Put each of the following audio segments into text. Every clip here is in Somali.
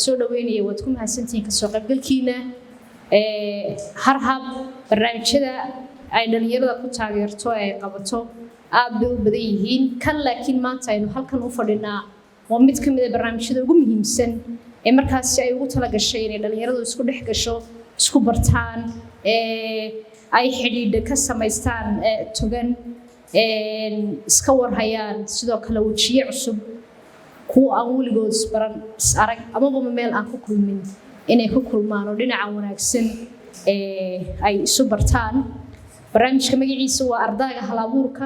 soo dhaweynaya waad ku mahadsantihiin ka soo qaybgalkiina harhab barnaamijyada ay dhalinyarada ku taageerto ay qabato aad bay u badan yihiin kan laakiin maanta aynu halkan u fadhinaa waa mid ka mid ah barnaamijyada ugu muhiimsan ee markaasi ay ugu tala gashay inay dhalinyaradu isku dhex gasho isku bartaan ay xidhiidh ka samaystaan togan iska warhayaan sidoo kale wajiye cusub kuwa aan weligood isbaran arag amaba meel aan ku kulmin inay ku kulmaan oo dhinaca wanaagsan ay isu bartaan barnaamijka magaciisa waa ardayga hal-abuurka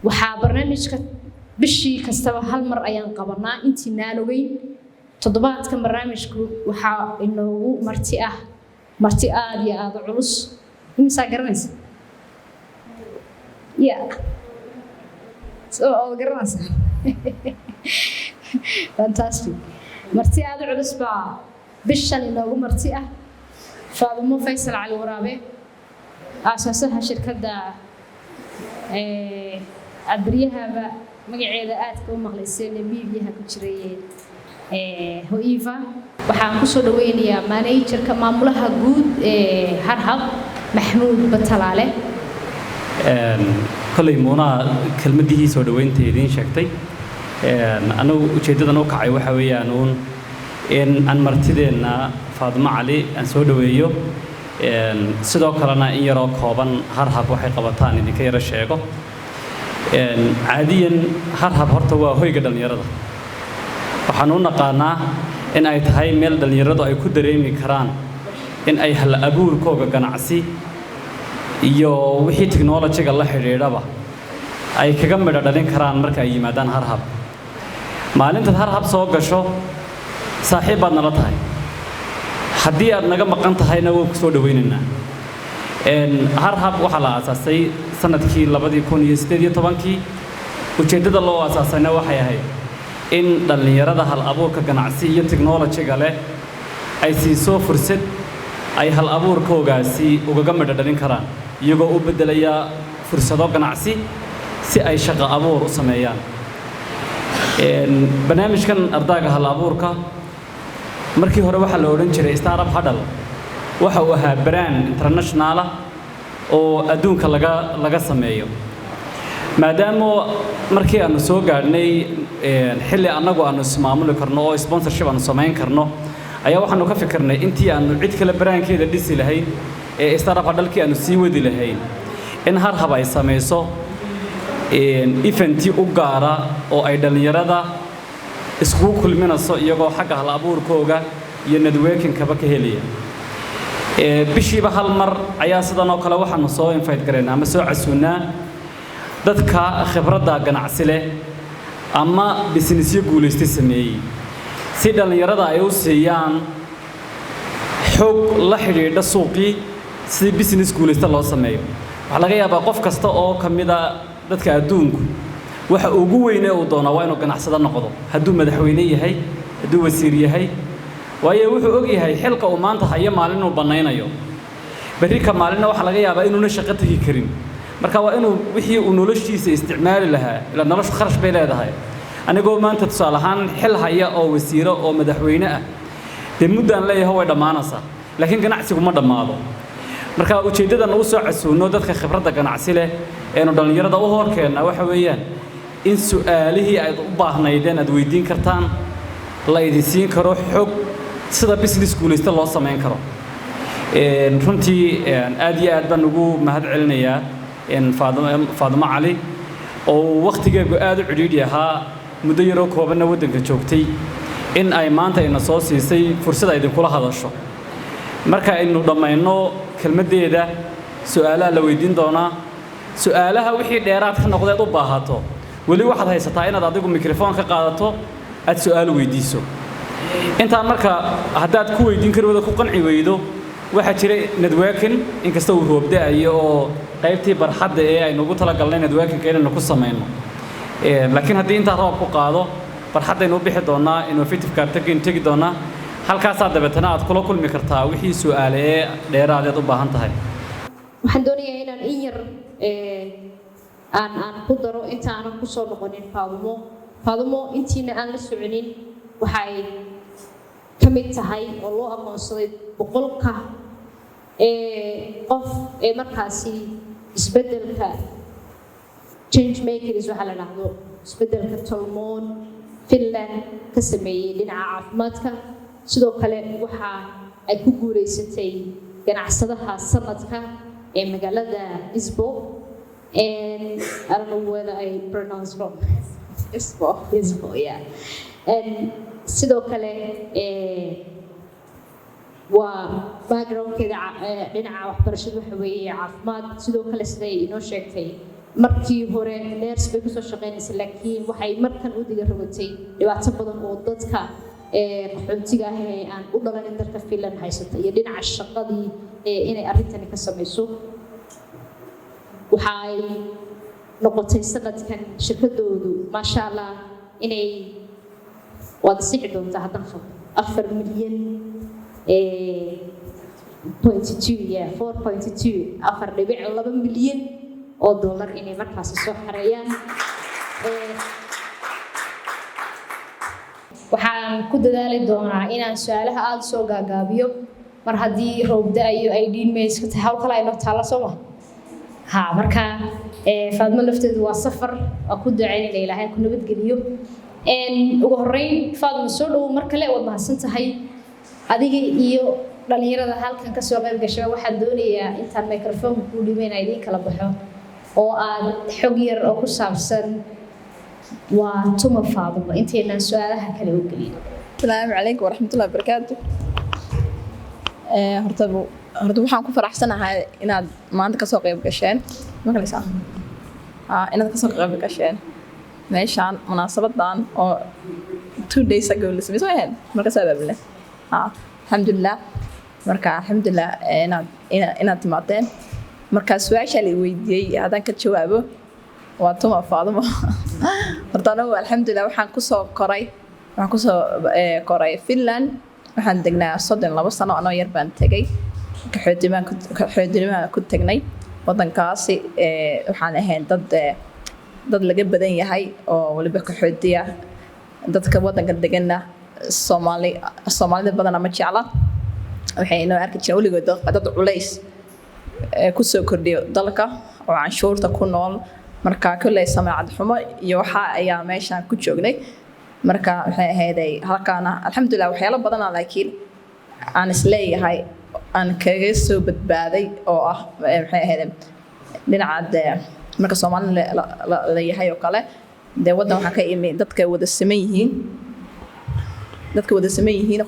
waxaa barnaamijka bishii kastaba hal mar ayaan qabanaa intii naan ogeyn toddobaadkan barnaamijku waxaa inoogu marti aad iyo aad u culus imisaa garanaysa oo garanaysa fantastic marti aad u culus baa bishan inoogu marti ah Faadumo Faysal Cali Waraabe aasaasaha shirkadda adriyahaba magaceeda aadka u maqlayseen miidiyaha ku jiray Hoiva waxaan ku soo dhaweynayaa managerka maamulaha guud ee Harhab Maxmuud Batalaale كل يومنا كلمة دي سو دوين تيدين شكتي أنا وجدت أنا وقعي وحوي إن مرتدينا فاطمة علي أن سو دويو صدق لنا إن يراك هابن هرهب وحي قبطان دي كير الشيء عاديا هرهب هرتوا هوي قدر يرضى وحنون قانا إن أي تهاي ميل دل يرضى أي كدرين كران إن أي هل أبور كوجا جنعسي iyo wixii technology-ga la xiriiraba ay kaga midhadhalin karaan marka ay yimaadaan harhab maalinta harhab soo gasho saaxiib baad nala tahay haddii aad naga maqan tahayna waan ku soo dhaweynaynaa harhab waxaa la aasaasay sanadkii 2018 ujeeddada loo aasaasayna waxay ahayd in dhalinyarada hal-abuurka ganacsi iyo technology-ga leh ay siiso fursad ay hal-abuurkoogaasi ugaga midhadhalin karaan iyagoo u beddelaya fursado ganacsi si ay shaqo abuur u sameeyaan barnaamijkan ardayga hal-abuurka markii hore waxaa la odhan jiray startup huddle waxa uu ahaa brand international oo adduunka laga sameeyo maadaama markii aanu soo gaadhnay xilli annagu aanu ismaamuli karno oo sponsorship aanu samayn karno ayaa waxaanu ka fikirnay intii aanu cid kale baraankeeda dhisi lahayn ee startup dalkii aanu sii wadi lahayn in harhab ay samayso event u gaara oo ay dhalinyarada isku kulminayso iyagoo xagga hal-abuurkooga iyo networking-kaba ka helaya bishiiba hal mar ayaa sidan oo kale waxaanu soo invite gareynaa ama soo casuunaa dadka khibradda ganacsi leh ama businessyo guulaystay sameeyey si dhalinyarada ay u siiyaan xog la xidhiidha suuqii si business guulaysta loo sameeyo waxa laga yaabaa qof kasta oo kamid ah dadka adduunku waxa ugu weyn ee uu doono waa inuu ganacsado noqdo hadduu madaxweyne yahay hadduu wasiir yahay waayo wuxuu og yahay xilka uu maanta hayo maalin uu banaynayo berri ka maalina waxa laga yaabaa inuu shaqo tagi karin marka waa inuu wixii uu noloshiisa isticmaali lahaa ila noloshu kharash bay leedahay anigoo maanta tusaale ahaan xil haya oo wasiiro oo madaxweyne ah dee muddaan leeyahay way dhammaanaysaa laakiin ganacsigu ma dhammaado marka ujeeddadan uu soo casuuno dadka khibradda ganacsi leh eenu dhalinyarada u horkeenna waxa weeyaan in su'aalihii aad u baahnaydeen aad weydiin kartaan la idin siin karo xog sida business guulaysta loo samayn karo runtii aad iyo aad baan ugu mahad celinayaa Faadumo Cali oo waqtigeegu aad u cidhiidhi ahaa muddo yaroo koobanna waddanka joogtay in ay maanta ina soo siisay fursad ay idinkula hadasho marka aynu dhammayno kelmaddeeda su'aalaha la weydiin doonaa su'aalaha wixii dheeraad ka noqdeed u baahato weli waxaad haysataa inaad adigu mikrofoon ka qaadato aad su'aal weydiiso inta marka haddaad ku weydiin karo wada ku qanci weydo waxa jira networking inkasta uu roobdaayo oo qaybtii barxadda ee ay nagu tala galnay networking inaynu ku sameeyno laakiin haddii inta roob ku qaado barxaddaynu u bixi doonaa innovative cartagin tagi doonaa halkaas dabeetana aad kula kulmi kartaa wixii su'aale ee dheeraadeed u baahan tahay waxaan doonayaa inaan in yar aan ku daro inta aanan ku soo noqonin Faadumo intiina aan la soconin waxay ka mid tahay oo loo aqoonsaday boqolka qof markaasi isbeddelka change makers waxa la dhahdo isbeddelka tolmoon Finland ka sameeyay dhinaca caafimaadka sidoo kale waxa ay ku guuleysatay ganacsadaha sanadka ee magaalada Isbo and I don't know whether I pronounce wrong Isbo yeah and sidoo kale waa backgroundkeeda dhinaca waxbarashada waxa weeye caafimaad sidoo kale siday inoo sheegtay markii hore nurse bay kusoo shaqeynaysay laakiin waxay markan u diga rogatay dhibaato badan oo dadka qaxootiga ah ee aan u dhalanin dalka Finland haysata iyo dhinaca shaqadii inay arrintani ka samayso waxay noqotay sanadkan shirkadoodu maasha Allah inay wada sii doontaa hadan 4 milyan 4.2 milyan oo dollar inay markaas soo xareeyaan waxaan ku dadaali doonaa inaan su'aalaha aad soo gaagaabiyo mar haddii roobda iyo ay dhiinmeys ka tahay hawl kale ay noo taala soo ha marka Faadumo lafteedu waa safar oo ku duceynayna Ilaahay ku nabad geliyo ugu horeyn Faadumo soo dhow mar kale wad mahadsan tahay adiga iyo dhalinyarada halkan ka soo qayb gashay waxaan doonayaa intaan microphone ku dhimeynaa idin kala baxo oo aad xog yar oo ku saabsan waa tuma Faadumo inteenan su'aalaha kale u gelin Assalaamu calaykum waraxmatullaahi wabarakaatuh horta waxaan ku faraxsanahay inaad maanta ka soo qayb gasheen maqlaysaa inaad ka soo qayb gasheen meeshaan munaasabadan oo 2 days ago la sameeyay marka sababna alxamdulillah marka alxamdulillah inaad timaadeen marka su'aasha la weydiiyay hadaan ka jawaabo waa tuma Faadumo horta anagu alxamdulillah waxaan ku soo koray Finland waxaan degnaa 32 sano anoo yar baan tagay qaxootinimo ku tagnay wadankaasi waxaan ahayn dad laga badan yahay oo waliba qaxootiya dadka wadanka deganna Soomaalida badan ma jecla waxay inoo arki jireen waligood dad culays ku soo kordhiyo dalka oo canshuurta ku nool marka kulay samaacad xumo iyo waxa ayaa meeshan ku joognay marka waxay ahayd halkaana alxamdulillah waxyaalo badan laakiin aan isleeyahay aan kaga soo badbaaday oo ah waxay ahayd dhinaca marka Soomaaliya la yahay oo kale wadan waxa ka imay dadka wada sameeyeen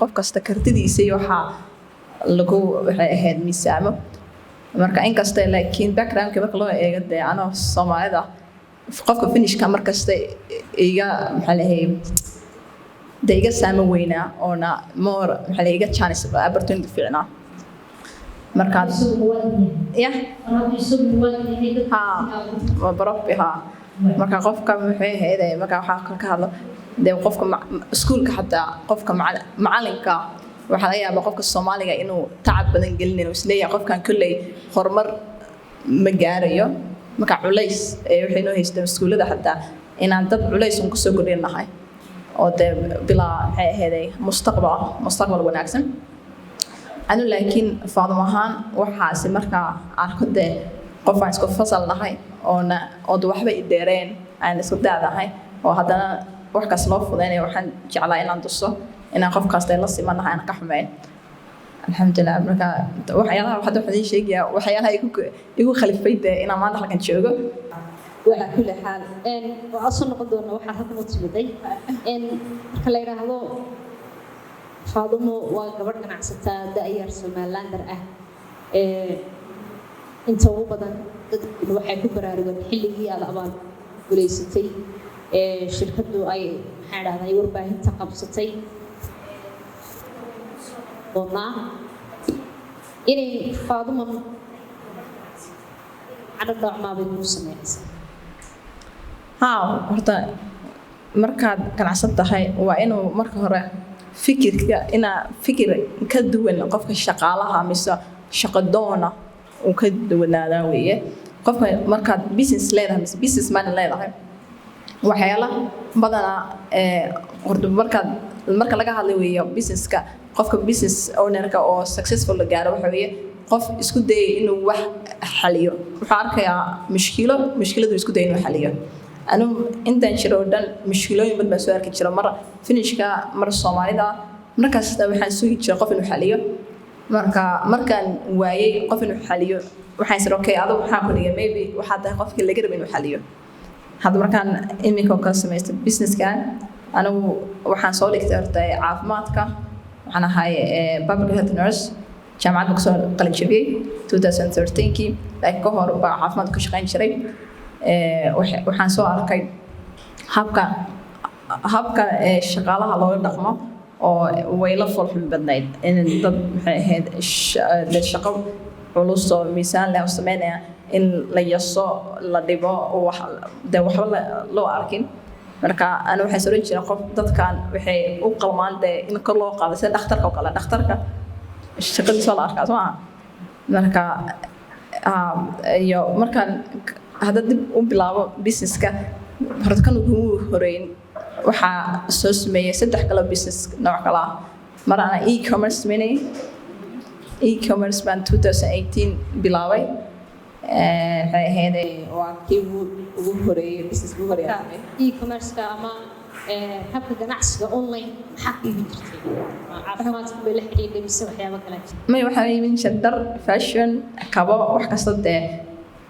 qof kasta kartidiisa iyo waxa lagu waxay ahayd miisaamo marka in kasta laakiin background marka loo eego ana Soomaalida qofka finishka markasta iga maxaa lahayd dayga saama weyna oona more maxaa laga chance opportunity fiicna marka marka qofka maxay ahayd marka waxa ka hadlo qofka iskuulka xataa qofka macalinka waxa laga yaabaa qofka Soomaaliga inuu tacab badan gelinayo isleeyahay qofkan kulay horumar ma gaarayo marka culays waxay noo haystaan iskuulada xataa inaan dad culays ku soo kordhinahay oo bilaa maxay ahayd mustaqbal wanaagsan anu laakiin Faadumo ahaan waxaasi marka arko qof aan isku fasal nahay oo waxba ideereen aan isku daadahay oo hadana wax kaas loo fudeynay waxaan jeclaa inaan tuso inaan qof kasta la simanahay aan ka xumeyn alxamdulillah marka waxyaalaha waxaan sheegayaa waxyaalaha igu khalifayda inaan maanta halkan joogo waxa kula xaal waa asoo noqon doona waxa halkan u timiday marka la yiraahdo Faadumo waa gabadh ganacsataa da'yar Somalilander ah inta ugu badan dad waxay ku baraarugeen xilligii aad abaan guuleysatay shirkadu ay maxaa dhahday warbaahinta qabsatay doonaa inay Faaduma ada dhacmaabay ku sameeyay horta markaad ganacsan tahay waa inuu marka hore fikirka fikir ka duwan qofka shaqaalaha mise shaqo doona uu ka duwanaada weeye qofka markaad business leedahay mise businessman leedahay waxyaala badana horta marka laga hadlayo weeye businesska qofka business ownerka oo successful la gaaro waxa weeye qof isku day inuu wax xaliyo waxa arkayaa mushkiladu isku day inuu xaliyo anu intaan jiro dhan mushkilooyin badan soo arki jiro mar finishka mar Soomaalida markaas waxaan sugi jiray qof inuu xaliyo markaan waayay qof inuu xaliyo waxaan isir okay adu waxa ku dhigay maybe waxa tahay qofkii laga rabay inuu xaliyo hadda markaan imika ka sameystay businesskan anu waxaan soo dhigtay horta caafimaadka waxaan ahay public health nurse jaamacad ku soo qalin jabiyay 2013kii ka hor baa caafimaad ka shaqayn jiray waxaan soo arkay habka shaqaalaha loo dhaqmo oo way la falxin badnayd in dad maxay ahayd shaqo culus oo miisaan leh sameynaya in la yaso la dhibo waxba loo arkin marka ana waxaan soo jiray qof dadkan waxay u qalmaan in kor loo qaado sida dhakhtarka oo kale dhakhtarka shaqadiisa la arkaa soo marka iyo markaan hadda dib u bilaabo businesska horta kan ugu horeyn waxaa soo sameeyay 3 kala business nooc kala marana e-commerce baan 2018 bilaabay waxay ahayd waa kii ugu horeeyay business ugu horeeyay e-commerce ama habka ganacsiga online maxaa iibin jirtay caafimaadka bay la xiriirday mise waxyaabo kale waxaa iibin jirtay dhar fashion kabo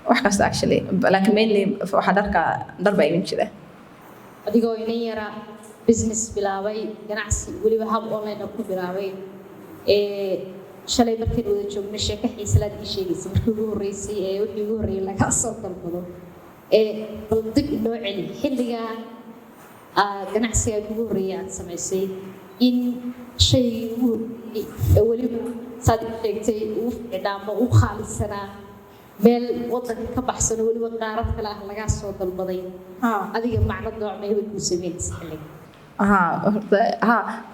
wax kasta actually like mainly waxa dhar baa iibin jiray adigoo inay yara business bilaabay ganacsi waliba hab online ku bilaabay shalay markii wada joognay sheeko xiislaad ii sheegaysa markii ugu horeysay wixii ugu horeeyay laga soo dalbado bal dib loo celi xilliga ganacsiga ugu horeeyay aad samaysay in shay waliba saad sheegtay uu cidhaamo u khaalisanaa meel wadanka ka baxsan waliba qaarad kale ah laga soo dalbaday adiga macno doocmay way ku sameeyay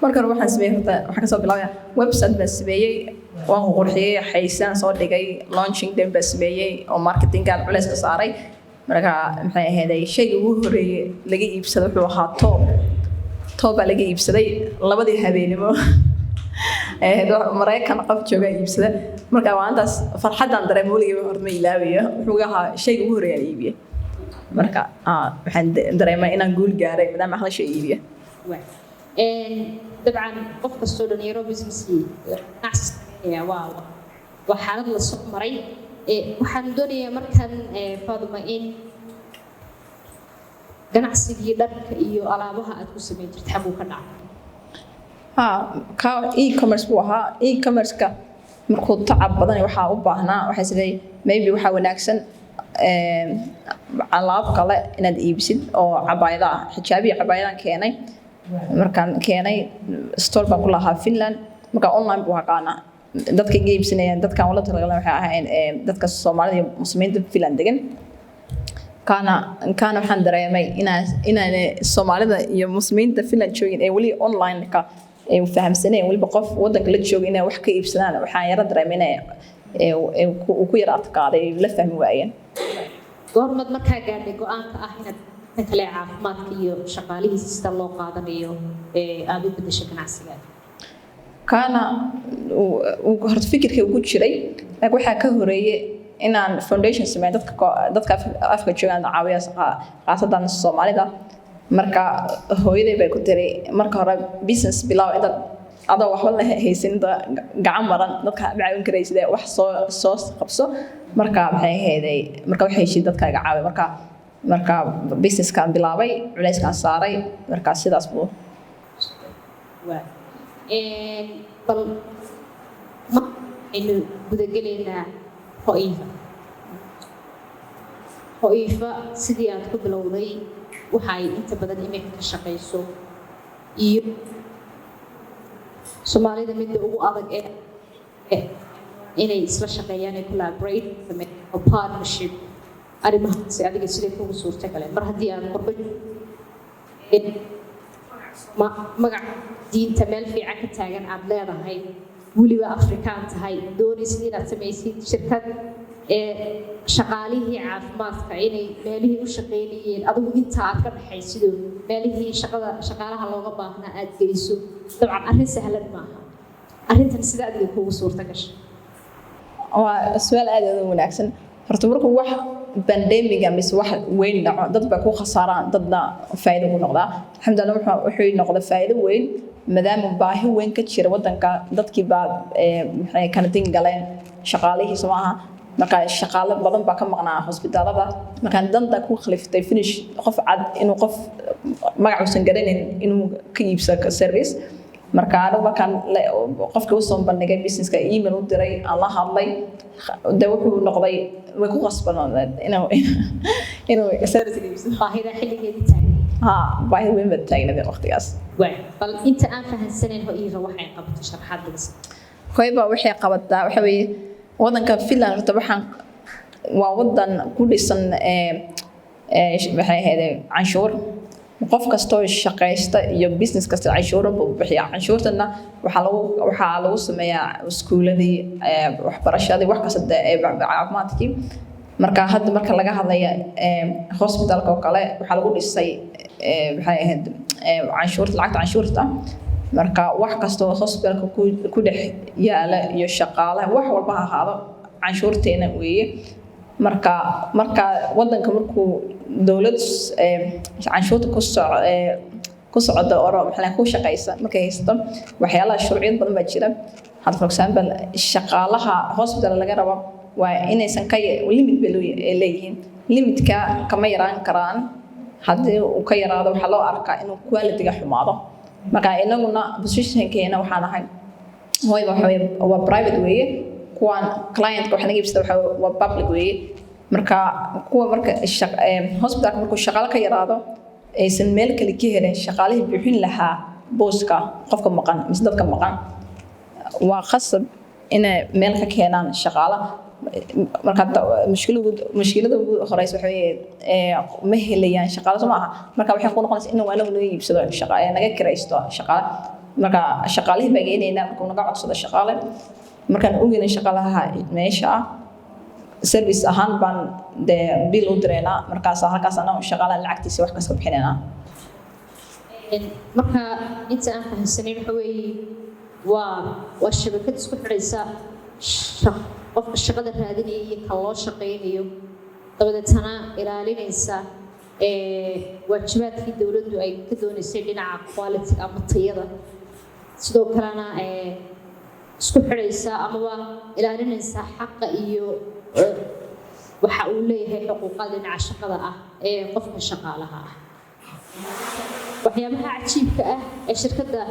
markan waxaan sameeyay waxa ka soo bilaabay website baan sameeyay waan qurxiyay xaysan soo dhigay launching day baan sameeyay oo marketing aan culays ka saaray marka maxay ahayd shay ugu horeeyay laga iibsaday wuxuu ahaa top laga iibsaday labadii habeenimo Mareykan qof jooga iibsada marka waantaas farxadan dareemo waligeey horma ilaawiyo wuxuu ahaa shay ugu horeeyay iibiye marka waxaan dareemay inaan guul gaaray maadaama hal shay iibiye dabcan qof kastoo dhalinyaro business waa xaalad la soo maray waxaan doonayaa markan Faaduma in ganacsigii dharka iyo alaabaha aad ku sameyn jirtay xabuu ka dhacay e-commerce buu ahaa e-commerce-ka markuu tacab badan waxaa u baahnaa waxay siday maybe waxa wanaagsan alaab kale inaad iibsid oo cabaayada xijaabi cabaayadaan keenay markaan keenay store baan ku lahaa Finland marka online buu haqaana dadka iibsanayaan dadkan wala talagalay waxay ahayn dadka Soomaalida iyo Muslimiinta Finland degan kana waxaan dareemay inaan Soomaalida iyo Muslimiinta Finland joogin ee wali online ka ay fahamsaneen waliba qof wadanka la joogo inay wax ka iibsadaan waxaan yara dareeminay ku yara adkaaday la fahmi waayeen goormad markaa gaadhay go'aanka ah inaad kale caafimaadka iyo shaqaalihiisa sida loo qaadanayo aad u bedesho ganacsiga kana horta fikirka ugu jiray laakiin waxa ka horeeyay inaan foundation sameeyo dadka afka joogan caawiya qaasadan Soomaalida marka hooyaday bay ku diray marka hore business bilaw inta adoo waxba la haysan gacan maran dadka caawin karaysid wax soo qabso marka maxay ahaydey marka waxay heshiid dadka caawiya marka business kan bilaabay culays kan saaray marka sidaas buu bal ma inu gudagaleena ho'ifa sidii aad ku bilowday waxa ay inta badan iminka ka shaqayso iyo Soomaalida midda ugu adag ee inay isla shaqeeyaan ay collaborate sameeyaan partnership arrimahaasi adiga sidee kugu suurtagalay mar haddii aan qurbo magac diinta meel fiican ka taagan aad leedahay weliba Afrikaan tahay doonaysid inaad samaysid shirkad shaqaalihii caafimaadka inay meelihii u shaqeynayeen adigu inta aad ka dhaxaysido meelihii shaqaalaha looga baahnaa aad geyso dabcan arrin sahlan maaha arrintan sida adiga kugu suurta gashay waa su'aal aad u wanaagsan horta markuu wax pandemic mise wax weyn dhaco dad baa ku khasaaraan dadna faa'iido ku noqdaa alxamdulillah wuxuu noqday faa'iido weyn maadaama baahi weyn ka jira wadanka dadkii baa maxay kana galeen shaqaalihii Soomaaliya marka shaqaale badan baa ka maqnaa hospitaalada marka danta ku khaliftay finish qof cad inuu qof magaciisa garanin inuu ka iibsado service marka markaan qofka uu soo bandhigay businesska email u diray aan la hadlay wuxuu noqday way ku qasbanaaday inuu service iibsado baahida xilligeedii taagan baahida weyn baa taagnaa waqtigaas bal inta aan fahansanayn hooyada waxay qabato sharaxaad laga hooyada waxay qabataa waxa weeye wadanka Finland horta waxaan waa wadan ku dhisan maxay ahayd canshuur qof kastoo shaqaysta iyo business kasta canshuur buu bixiyaa canshuurtana waxa lagu sameeyaa iskuuladii waxbarashadii wax kasta caafimaadkii marka hadda marka laga hadlayo hospitalka oo kale waxa lagu dhisay maxay ahayd lacagta canshuurta marka wax kasto hospitalka ku dhex yaala iyo shaqaalaha wax walba ha ahaado canshuurteena weeye marka wadanka markuu dawlad canshuurta ku socdo oo maxay ku shaqeysa markay haysto waxyaalaha shuruuciyad badan baa jira had for example shaqaalaha hospital laga rabo waa inaysan ka limit leeyihiin limitka kama yaraan karaan haddii uu ka yaraado waxa loo arkaa inuu quality-ga xumaado marka inaguna positionkeena waxaan ahay waa private weeye kuwan client waxa naga iibsada waa public weeye marka kuwa marka hospitalka markuu shaqaale ka yaraado aysan meel kale ka helin shaqaalihii bixin lahaa booska qofka maqan mise dadka maqan waa khasab inay meel ka keenaan shaqaale marka mushkilada ugu horeysa waxa weeye ma helayaan shaqaale soo maaha marka waxay ku noqonaysaa in waana naga iibsado shaqaale naga kiraysto shaqaale marka shaqaalihii baa geenayna marka naga codsado shaqaale markaan ogeynay shaqaalaha meesha service ahaan baan bill u direynaa markaas halkaas ana shaqaalaha lacagtiisa wax kasta bixinayna marka inta aan fahamsanayn waxa weeye waa shabakad isku xidhaysa qofka shaqada raadinaya iyo kan loo shaqeynayo dabadeetana ilaalinaysa waajibaadkii dawladdu ay ka doonaysay dhinaca quality ama tayada sidoo kalena isku xidhaysa amaba ilaalinaysa xaqa iyo waxa uu leeyahay xuquuqada dhinaca shaqada ah ee qofka shaqaalaha ah waxyaabaha cajiibka ah ee shirkadda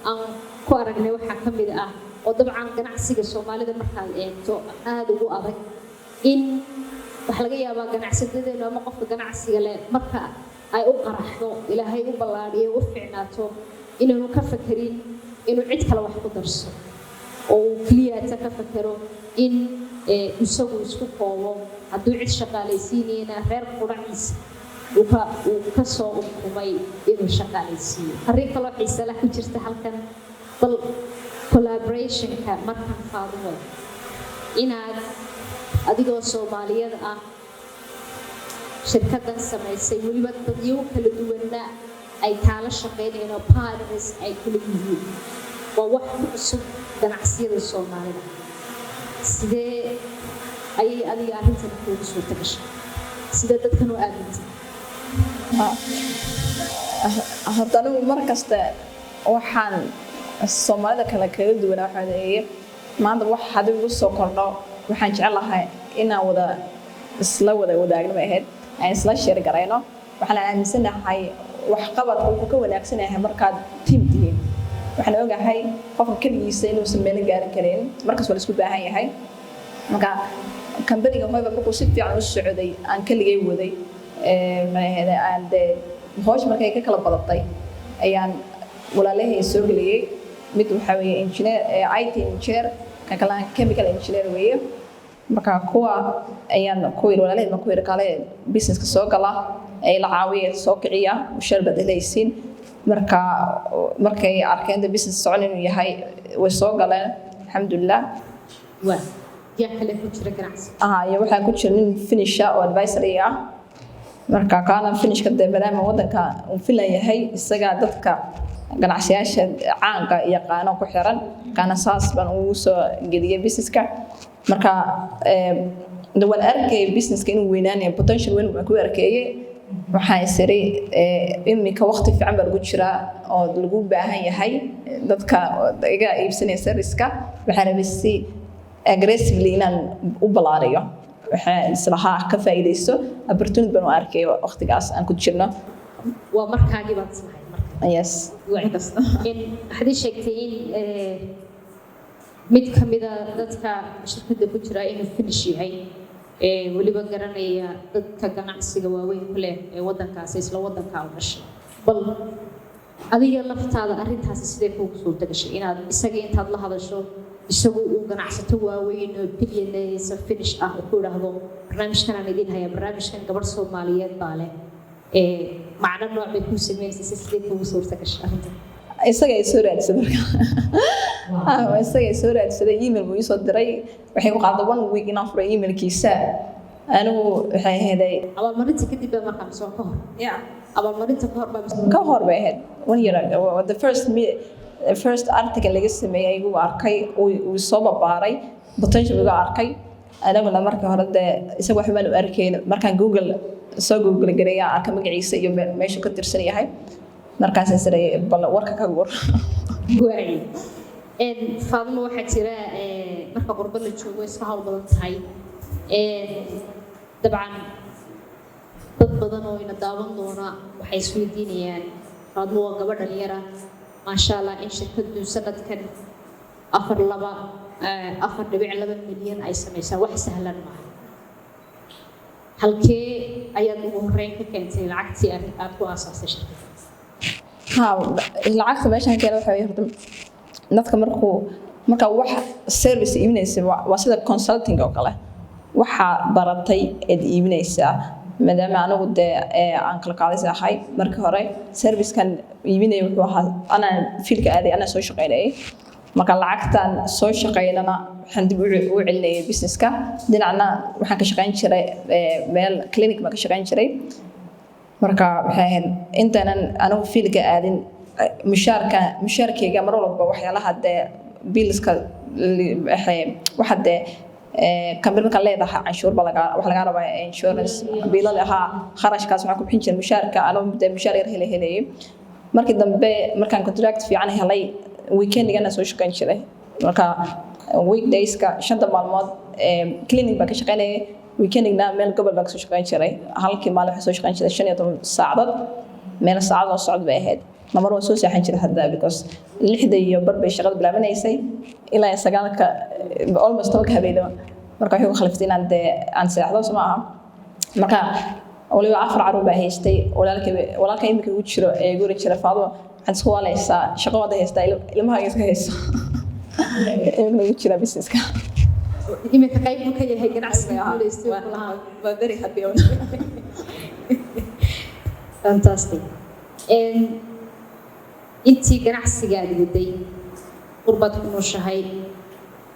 aan ku aragnay waxaa ka mid ah oo dabcan ganacsiga Soomaalida markaad eegto aad ugu adag in wax laga yaabaa ganacsiyadeena ama qofka ganacsiga leh marka ay u qaraxdo ilaahay u ballaariyo u fiicnaato inuu ka fakirin inuu cid kale wax ku darso oo kaliya ka fakaro in isagu isku koobo hadduu cid shaqaalaysiinayna reer quraciisa uu ka soo ukumay inuu shaqaalaysiiyo arrin kale oo xiiso leh ku jirta halkan bal collaboration-ka markan qaadano inaad adigoo Soomaaliyeed ah shirkaddan samaysay weliba dadyo kala duwanna ay kala shaqeynayaan oo partners ay kala yihiin waa wax cusub ganacsiyada Soomaalida sidee ayay adiga arrintan kugu suurta gashay sidee dadkan u aamintay haddana mar kasta waxaan Soomaalida kala duwan waxa ay maanta wax hadii ugu soo kordho waxaan jecelahay inaan isla wadaagno ahayd aan isla share garayno waxaan aaminsanahay wax qabadku uu ka wanaagsan yahay markaad team tihiin waxaan ogahay qofka kaligiisa inuu sameeyo gaar karin markaas waa isku baahan yahay marka company-ga markuu si fiican u socday aan kaligay waday ma ahayd aan hoosh markay ka kala badatay ayaan walaalahay soo galiyay mid waxa weeye engineer IT engineer ka kala chemical engineer weeye marka kuwa ayaan ku yiri walaalahay ma ku yiri kale business ka soo gala ay la caawiyo soo kiciya mushahar badaleysiin markay arkeen business socon inuu yahay way soo galeen alxamdulillah waa yaa kale ku jira ganacsi iyo waxa ku jira nin finisher oo advisory ah marka kaana finishka maadaama wadanka uu filan yahay isaga dadka ganacsiyasha caanka iyo qaano ku xiran kana saas baan ugu soo geliyay businesska marka dawal arkay businesska inuu weynaanayo potential weyn ku arkayay waxaa isiri imika waqti fiican baa lagu jiraa oo lagu baahan yahay dadka iga iibsanaya serviceka waxaa rabay aggressively inaan u balaariyo waxaa islaha ka faa'iideyso opportunity baan u arkay waqtigaas aan ku jirno waa markaagii baad sameeyay marka yes waxaad sheegtay in mid kamida dadka shirkadda ku jira inuu finish yahay waliba garanaya dadka ganacsiga waaweyn ku leh ee wadankaas isla wadanka u dhashay bal adiga laftaada arintaas sidee kuugu soo tagashay inaad isaga intaad la hadasho isagu uu ganacsato waaweyn oo billionaires finish ah ku yiraahdo barnaamijkan aan idin haya barnaamijkan gabadh Soomaaliyeed baa leh macna nooc bay ku sameeyay sidee kuugu soo tagashay arinta isaga ay soo raadsaday isaga ay soo raadsaday email buu soo diray waxay u qaaday 1 week in afro emailkiisa anigu waxay heeday abaalmarinta kadib baa markaa soo ka hor abaalmarinta ka hor bay ahayd 1 year ago the first article laga sameeyay uu arkay uu soo babaaray potential uga arkay anaguna markii hore isaga wax baan u arkay markaan google gareeyaa arka magaciisa iyo meesha ka tirsan yahay markaas saray bal warka ka goor waay faadmo waxa jira marka qurbo la joogo iska hawl badan tahay dabcan dad badan oo ina daawan doona waxay isweydiinayaan faadmo waa gabadh dhalinyara maasha Allah in shirkadu sanadkan 4.2 milyan ay sameeysaa wax sahlan ma halkee ayaad ugu horeyn ka keentay lacagtii aad ku aasaasay shirkadda lacagta meeshan kale waxa ay horta dadka marka wax service iibinaysa waa sida consulting oo kale waxa baratay ee iibinaysa maadaama anagu aan kala qaadaysa ahay markii hore service-kan iibinay wuxuu ahaa ana fiilka aaday ana soo shaqeynay marka lacagtan soo shaqeynana waxaan dib u celinay businesska dinacna waxaan ka shaqeyn jiray meel clinic ma ka shaqeyn jiray marka waxay ahayd intanan anigu fiilka aadin mushaarkayga mar walba waxyaalaha biilska waxa kambilka leedahay canshuur baa wax laga rabaa insurance biilada ahaa kharashkaas waxaan ku bixin jiray mushaarka anigu mushaar yar helayay markii dambe markaan contract fiican helay weekend-gana soo shaqeyn jiray marka weekdays-ka 5 maalmood clinic baan ka shaqeynayay weekend-na meel gobol baan soo shaqeyn jiray halkii maalin waxaan soo shaqeyn jiray 15 saacadood meel saacado socod bay ahayd namar waa soo saaxan jiray hadda because 6 iyo bar bay shaqada bilaabanaysay ilaa 9ka almost tobanka habeenimo marka waxay ku khaliftay inaan aan seexdo Soomaa marka waliba 4 caruur baa haystay walaalka imika uu jiro ee guri jira faado aan soo waaleysa shaqo wada haystay ilmaha iska haysto uu jira businesska imika qayb ka yahay ganacsiga waa very happy fantastic intii ganacsiga aad waday qurbad ku nooshahay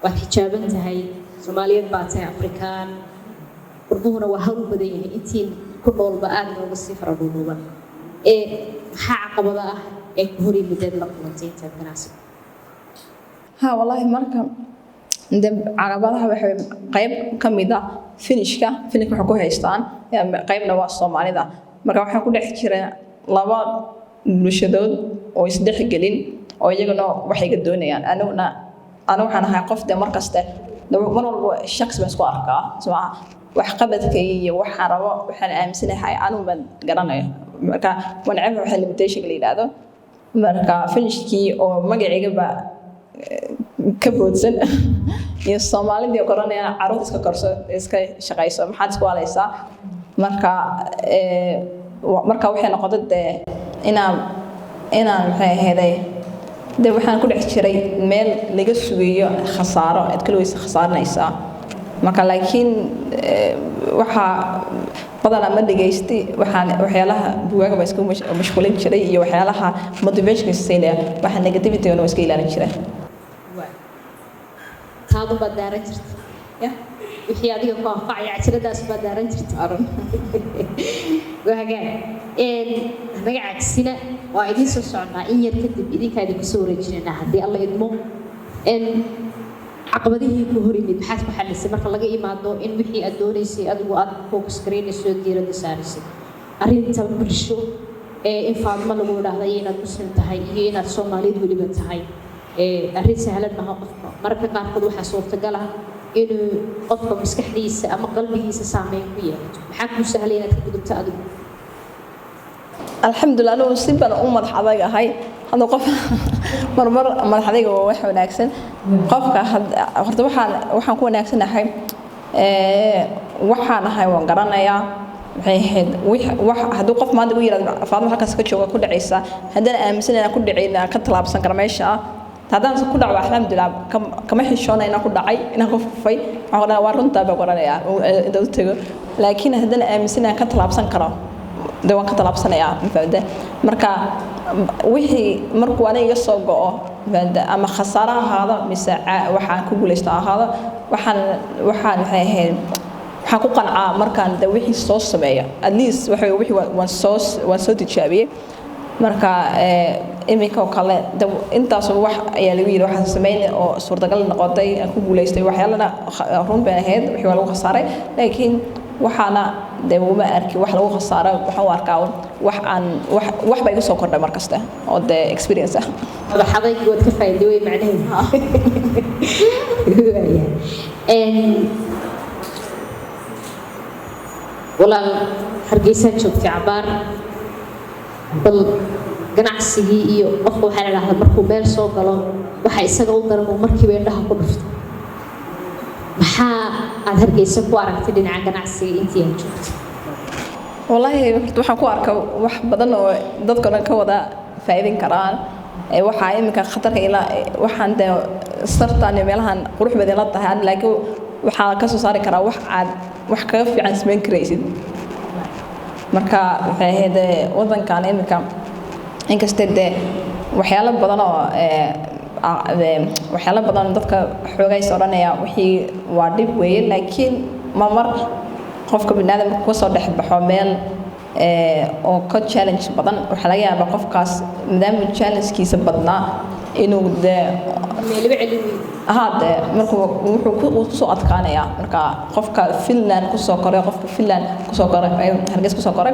waad xijaaban tahay Soomaaliyeed baa tahay Afrikaan qurbuhuna waa hawl badan yahay intii ku noolba aad looga sii faradhuuban maxaa caqabada ah ee ku hor yimid la kulantay inta ganacsiga wallahi marka caqabadaha waxay qayb kamid ah finishka waxa ku haystaan qaybna waa Soomaalida marka waxa ku dhex jira laba bulshadood oo isdhex gelin oo iyaguna waxay ka doonayaan anaguna waxaan ahay qof markasta mar walba shakhsi baan isku arkaa Soomaa wax qabadka iyo waxa rabo waxaan aaminsanahay anigu baan garanayo marka wanacab waxa limitation la yiraahdo marka finishkii oo magacayga ba ka boodsan iyo Soomaalida qoranayaan caruur iska korso iska shaqayso maxaad isku waalaysaa marka marka waxay noqotay inaan maxay ahayd waxaan ku dhex jiray meel laga sugayo khasaaro aad kala weysa khasaaranaysaa marka laakiin waxa badanaa ma dhageystay waxyaalaha buugaaga baa iska mashquulin jiray iyo waxyaalaha motivation siinaya waxa negativity oo iska ilaalin jiray taadu baad daaran jirtay ya wixii adiga ku anfacaya casharadaas baad daaran jirtay aran waagaan anaga cagsina waa idin soo socnaa in yar kadib idinka idin kusoo wareejinayna haddii alla idmo caqabadihii ku hor yimid maxaad ku xalisay marka laga imaado in wixii aad doonaysay adigu aad focus gareynayso diiradda saaraysay arrinta bulsho in faadma lagu idhaahday inaad muslim tahay iyo inaad Soomaaliyeed weliba tahay arrin sahlan maaha qofka mararka qaarkood waxaa suurtagal ah inuu qofka maskaxdiisa ama qalbigiisa saameyn ku yeelato maxaa kuu sahlay inaad ka gudubto adigu alxamdulillah anuu si baan u madax adag ahay hada qof marmar madaxdayga waa wax wanaagsan qofka horta waxaan ku wanaagsanahay waxaan ahay waan garanayaa waxay ahayd wax hadduu qof maanta ugu yiraahdo faadmo halkaas ka jooga ku dhacaysa haddana aaminsan inaan ku dhacayna ka talaabsan kara meesha haddaan ku dhaco alxamdulillah kama xishoona inaan ku dhacay inaan ku fufay waxaan waa runtaa baa garanayaa inta u tago laakiin haddana aaminsan inaan ka talaabsan karo waan ka talaabsanayaa mafaada marka wixii markuu aniga soo go'o mafaada ama khasaaro ahaado mise waxaan ku guulaysto ahaado waxaan waxay ahayd waxaan ku qancaa markaan wixii soo sameeyo at least wixii waan soo tijaabiyey marka iminka oo kale intaas wax ayaa lagu yiri waxaan sameeyay oo suurtagal noqotay aan ku guulaystay waxyaalana run baan ahayd wixii waa lagu khasaaray laakiin waxaana uma arki wax lagu khasaaro waxaan u arkaa wax bay igu soo kordhay markasta oo experience ah madaxdaygu waad ka faa'iiday way macnaheedu walaal hargeysa joogtay cabaar bal ganacsigii iyo qofka waxaa la yiraahdaa markuu meel soo galo waxa isaga u daran uu markiiba indhaha ku dhufto maxaa aad hargeysa ku aragtay dhinaca ganacsiga intii aad joogtay wallahi waxaan ku arkaa wax badan oo dadka dhan ka wada faa'iidin karaan waxaa iminka khatarka ila waxaan sartaan meelahan qurux badan la tahay laakiin waxaa ka soo saari karaa wax kaga fiican sameyn karaysid marka waxay ahayd wadankan iminka inkastoo waxyaalo badan oo waxyaalo badan dadka xoogaysa oranaya wixii waa dib weeye laakiin mar qofka binaadamka ku soo dhaxbaxo meel oo ka challenge badan waxa laga yaabaa qofkaas maadaama challenge-kiisa badnaa inuu meelba celin hada markuu wuxuu ku soo adkaanaya marka qofka Finland ku soo koray Hargeysa ku soo koray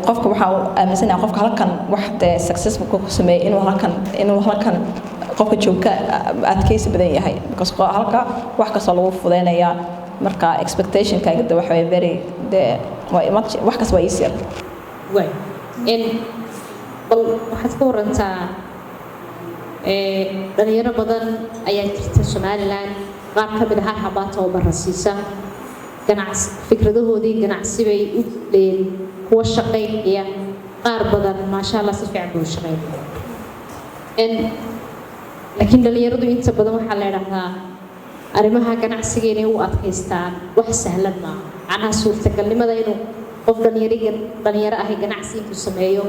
qofka waxa uu aaminsanaa qofka halkan wax successful ku sameeyay inuu halkan qofka joogka adkaysi badan yahay because halka wax ka soo lagu fudeynaya marka expectation kaaga waxa way very wax kas waa easier way bal waxaad ka warantaa dhalinyaro badan ayaa jirta Somaliland qaar ka mid ah habaata oo barasiisa ganacsi fikradahoodii ganacsi bay u leeyeen kuwa shaqeynaya qaar badan maasha Allah si fiican u shaqeynaya laakiin dhalinyaradu inta badan waxaa la yiraahdaa arrimaha ganacsiga inay u adkaystaan wax sahlan ma ana suurtagalnimada inuu qof dhalinyaro ah ganacsi ku sameeyo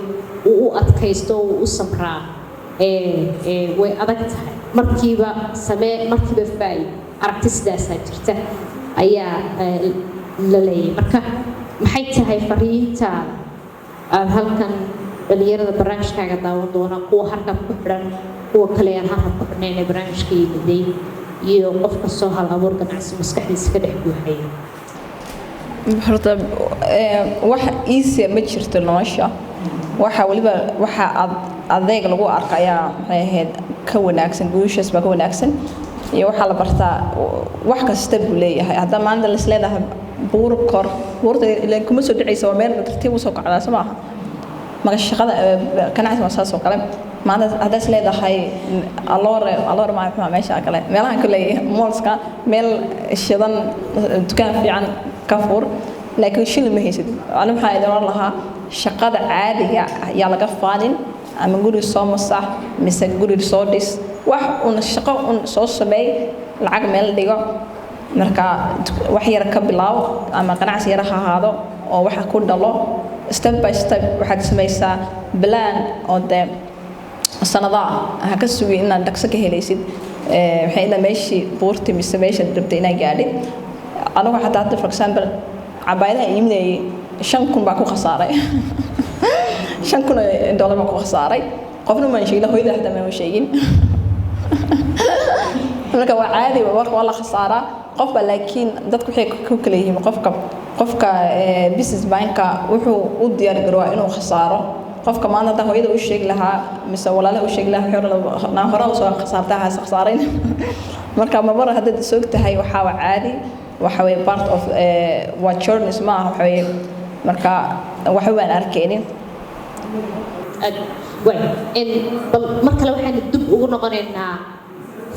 uu u adkaysto uu u samraa way adag tahay markiiba faay aragti sidaas jirta ayaa la leeyahay marka maxay tahay fariinta halkan dhalinyarada barnaamijkaaga daawan doona kuwa harkab ku xiran kuwa kale aan harkab ku xirnayn barnaamijkayga day iyo qofka soo hal abuur ganacsi maskaxdiisa ka dhex buuxaya horta wax easy ma jirto nolosha waxa waliba waxa adeeg lagu arkayaa maxay ahayd ka wanaagsan guushaas baa ka wanaagsan iyo waxa la bartaa wax kasta buu leeyahay hadda maanta la isleedahay buurta ilaa kuma soo dhacaysa waa meel tartiib u soo kacdaa samaaha maga shaqada ganacsi waa saas oo kale maanta hadda isleedahay alloore ma meesha kale meelahan kale moolska meel shidan dukaan fiican ka fur laakiin shil ma haysid ana waxaa idin oran lahaa shaqada caadiga ayaa laga faanin ama guri soo masax mise guri soo dhis wax un shaqo un soo sameey lacag meel dhigo marka wax yar ka bilaabo ama ganacsi yar ha ahaado oo waxa ku dhalo step by step waxaad samaysaa plan oo de sanadaha ha ka sugi inaad dhaqso ka helaysid waxay ila meeshii buurti mise meesha rabtay inaad gaadhid anigu xataa for example cabaayadaha iibinayay 5,000 baa ku khasaaray 5,000 dollar baa ku khasaaray qofna ma sheegay hooyada hadda ma sheegin marka waa caadi waa la khasaaraa qofba laakiin dadku waxay ku kala yihiin qofka business banka wuxuu u diyaar garowaa inuu khasaaro qofka maanta hadda hooyada u sheegi lahaa mise walaalaha u sheegi lahaa hore u soo khasaartaa ha khasaarin marka mar hadda soo tahay waxa waa caadi waxa way part of what journey ma waxa way marka waxa waan arkeenin marka la waxaan dib ugu noqonaynaa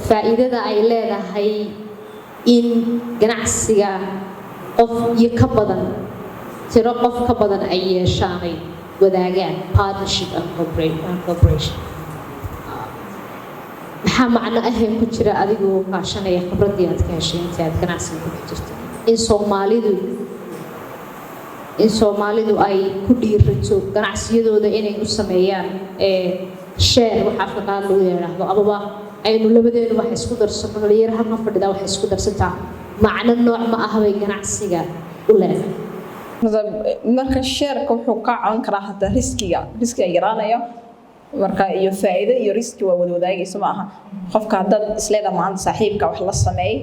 faa'iidada ay leedahay in ganacsiga qof iyo ka badan tiro qof ka badan ay yeeshaan wadaagaan partnership and cooperation maxaa macno ah ku jira adigoo kaashanaya khibradii aad ka heshay intii aad ganacsiga ku jirto in Soomaalidu ay ku dhiirato ganacsiyadooda inay u sameeyaan share waxa afkaan loo yiraahdo ababa aynu labadeenu wax isku darsano dhalinyaro halka fadhida wax isku darsataa macna nooc ma ah bay ganacsiga u leedahay marka share-ka wuxuu ka caawin karaa hada riskiga yaraanayo marka iyo faa'iido iyo riski waa wada wadaagayso ma aha qofka hadda isleeda maanta saaxiibka wax la sameey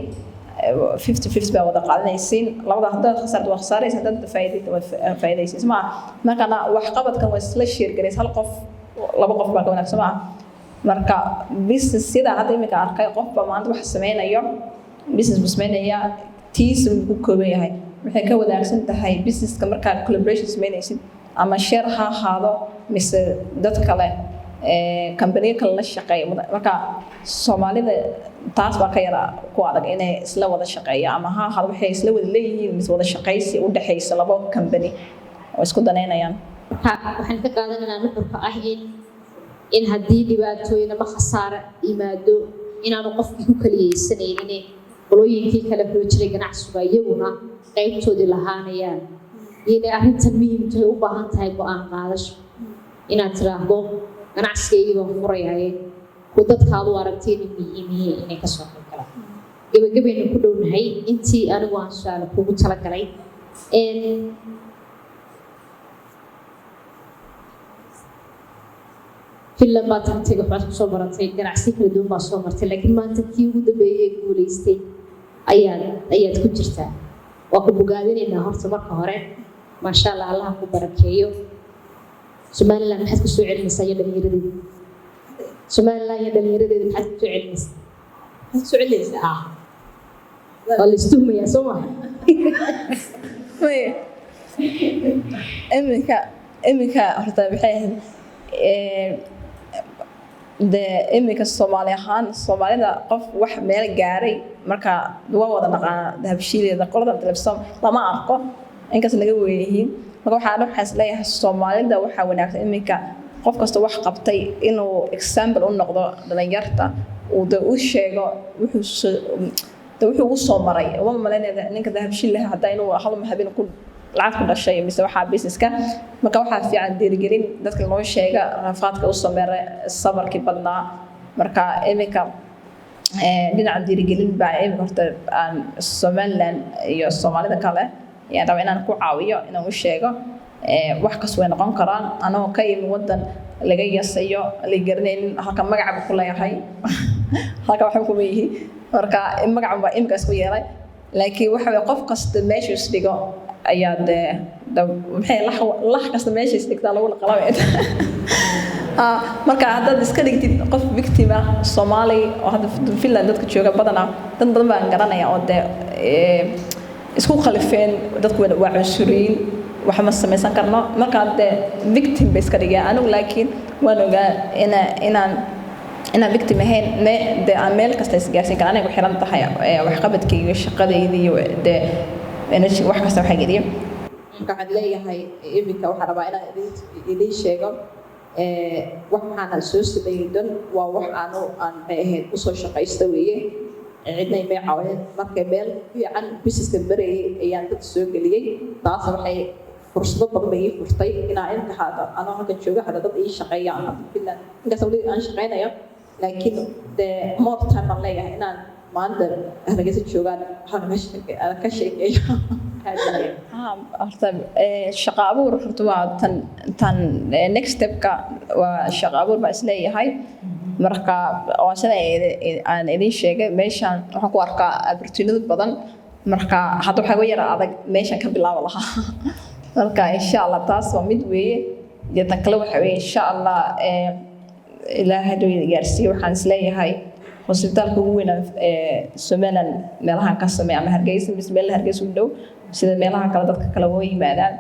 50-50 baa wada qaadanaysiin labada haddaad khasarto waa khasaaraysa haddaad faa'iidaysiis ma aha markana wax qabadkan waa isla share garays hal qof laba qof baa ka wanaagsan ma aha marka business sida hadda imika arkay qofba maanta wax sameynayo business buu sameynaya tiisa uu ku kooban yahay waxay ka wadaagsan tahay businesska marka collaboration sameynaysid ama share ha ahaado mise dad kale company kale la shaqeeyo marka Soomaalida taas baa ka yara ku adag inay isla wada shaqeeyaan ama ha ahaado waxay isla wada leeyihiin mise wada shaqeysi u dhaxaysa laba company oo isku daneynayaan waxaan ka qaadanaynaa nuxurka ah in haddii dhibaatooyin ama khasaare yimaado inaanu qofkii ku kaliyeysanaynin qolooyinkii kale oo jiray ganacsiga iyaguna qaybtoodii lahaanayaan inay arrintan muhiimta u baahan tahay go'aan qaadasho inaad tiraahdo ganacsigayga baan furayaa ku dadkaadu aragteen muhiimiyay inay ka soo qaybgalaan gabagabeyna ku dhownahay intii anigu aan su'aal kugu talagalay filan baad tagtay waxaad ku soo baratay ganacsi kala duwan baa soo martay laakiin maanta kii ugu dambeeyay guuleystay ayaad ku jirtaa waa ku bogaadinaynaa horta marka hore maasha Allah Allah ku barakeeyo Somaliland maxaad ku soo celinaysaa iyo dhalinyaradeeda Somaliland iyo dhalinyaradeeda maxaad ku soo celinaysaa wala istuumaya soo ma imika horta waxay imika Soomaali ahaan Soomaalida qof wax meel gaaray marka waa wada dhaqaan dahabshiilada qolada telefishan lama arko inkaas laga weeyeen marka waxa isleeyahay Soomaalida waxa wanaagsan imika qof kasta wax qabtay inuu example u noqdo dhalinyarta uu sheego wuxuu u soo maray uma maleynayda ninka dahabshiilada hadda inuu hal habeen ku lacag ku dhashay mise waxa businesska marka waxa fiican dhiirigelin dadka loo sheega rafaadka u sameeray sabarkii badnaa marka imika dhinaca dhiirigelin baa imika horta Somaliland iyo Soomaalida kale yaa daba inaan ku caawiyo inaan u sheego wax kas way noqon karaan anoo ka yimid wadan laga yasayo la garanaynin halka magaca ku leeyahay halka waxa ku leeyahay marka magaca baa imika isku yeelay laakiin waxa qof kasta meesha isdhigo ayaad maxay la kasta meesha isdhigtaa lagu qalabay marka hadda iska dhigtid qof victim ah Soomaali oo hadda Finland dadka jooga badan baan garanaya oo isku khalifeen dadku waa cunsuriin waxa ma samaysan karno marka hadda victim bay iska dhigay anigu laakiin waan ogaa inaan victim ahayn meel kasta isgaarsiin karaan anigu xiran tahay wax qabadkayga shaqadayda iyo energy wax kasta waxa geliyo waxaan leeyahay iminka waxaan rabaa inaan idiin sheego waxaan soo sameeyay dan waa wax aan bay ahayd u soo shaqaysta weeye cidna may caawin markay meel fiican businesska barayay ayaan dad soo geliyay taas waxay fursado badan bay furtay inaan inta hada anoo halkan jooga hada dad ii shaqeeyaan filan inkaas wali aan shaqeynayo laakiin the more time aan leeyahay inaan maanta hargeysa joogaan waxaan ka sheekeeyo horta shaqo abuur horta waa tan next step-ka waa shaqo abuur baa isleeyahay marka waa sida aan idin sheegay meeshaan waxaan ku arkaa opportunity badan marka hadda waxaa ugu yara adag meeshaan ka bilaabi lahaa marka insha Allah taas waa mid weeye iyo tan kale waxa weeye insha Allah ilaahay haduu gaarsiiyo waxaan isleeyahay hospitaalka ugu weyn Somaliland meelahan ka sameeya ama Hargeysa meel Hargeysa u dhow sida meelaha kale dadka kale oo yimaadaan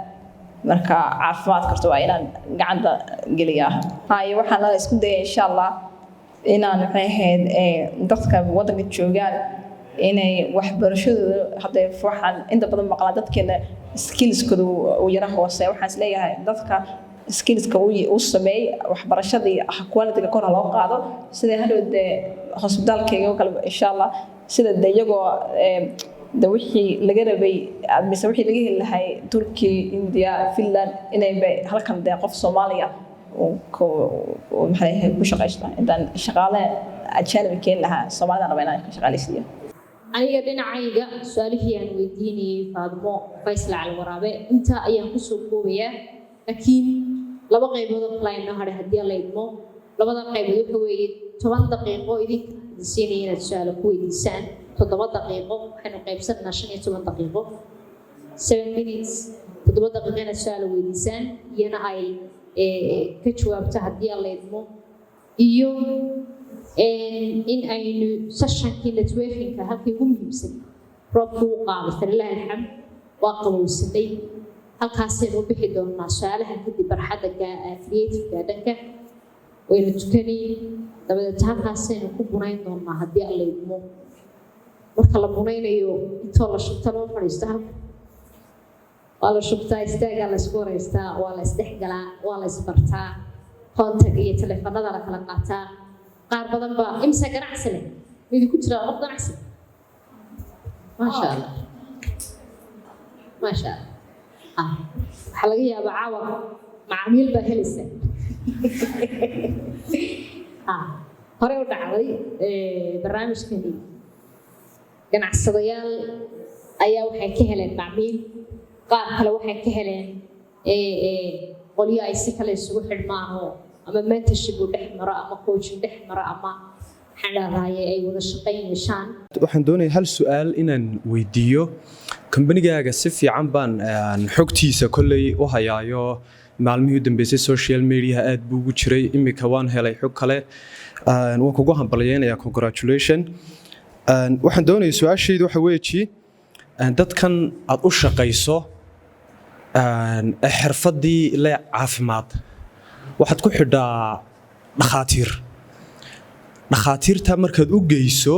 marka caafimaad karto waa inaan gacanta geliyaa hay waxaan la isku dayay insha Allah inaan maxay dadka wadanka joogaan inay waxbarashadooda hadday waxaan inta badan maqla dadkeena skillskooda u yara hooseeyo waxaan isleeyahay dadka skillska uu sameey waxbarashadii quality-ga kor loo qaado sida hadhood hospitaalkeega oo kale insha Allah sida dayagoo da wixii laga rabay mise wixii laga heli lahay Turkey India Finland inay halkan de qof Soomaaliya oo maxay ku shaqeystaa intaan shaqaale ajnabi keen lahaa Soomaalida rabaa inaan ka shaqaaleysiiyo aniga dhinacayga su'aalihii aan weydiinayay Faadmo Faysal Alwaraabe inta ayaan ku soo koobayaa laakiin laba qaybood oo kale aynu hadhay hadii la idmo labada qaybood waxa weeye 10 daqiiqo idinka siinayeen inaad su'aalo ku weydiisaan 7 daqiiqo waxaynu qaybsanaynaa 15 daqiiqo 7 minutes 7 daqiiqo inaad su'aalo weydiisaan iyana ay ka jawaabta hadii la idmo iyo in aynu session-kii networking-ka halkii ugu muhiimsan roobku u qaaday farilaha alxamd waa qabowsaday halkaasaynu u bixi doonaa su'aalaha kadib barxadda creative garden-ka waynu tukani dabadeed halkaasaynu ku bunayn doonaa haddii alla idmo marka la bunaynayo intoo la shubta loo fadhiisto halka waa la shubtaa istaagaa la isku wareystaa waa la isdhexgalaa waa la isbartaa contact iyo teleefanada la kala qaataa qaar badan baa imsa ganacsi leh midi ku jira qof ganacsi maasha Allah maasha Allah waxaa laga yaabaa caawa macaamiil baa helaysa hore u dhacday barnaamijkani ganacsadayaal ayaa waxay ka heleen macaamiil qaar kale waxay ka heleen qolyo ay si kale isugu xidhmaan oo ama mentorship u dhex maro ama coaching dhex maro ama xanaanaye ay wada shaqayn yeeshaan waxaan doonayaa hal su'aal inaan weydiiyo kambanigaaga si fiican baan xogtiisa kolley u hayaayo maalmihii u dambeysay social media aad buu ugu jiray imika waan helay xog kale waan kugu hambalyeynaya congratulation waxaan doonayaa su'aashaydu waxa weeji dadkan aad u shaqayso xirfadii la caafimaad waxaad ku xidhaa dhakhaatiirta markaad u geyso